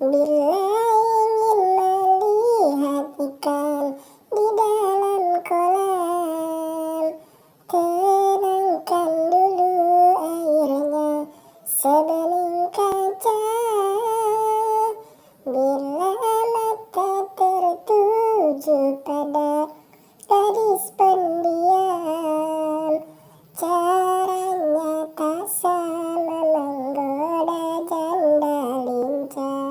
Bila ingin melihat ikan di dalam kolam, tenangkan dulu airnya sebening kaca. Bila mata tertuju pada gadis pendiam, caranya tak sama menggoda janda lincah.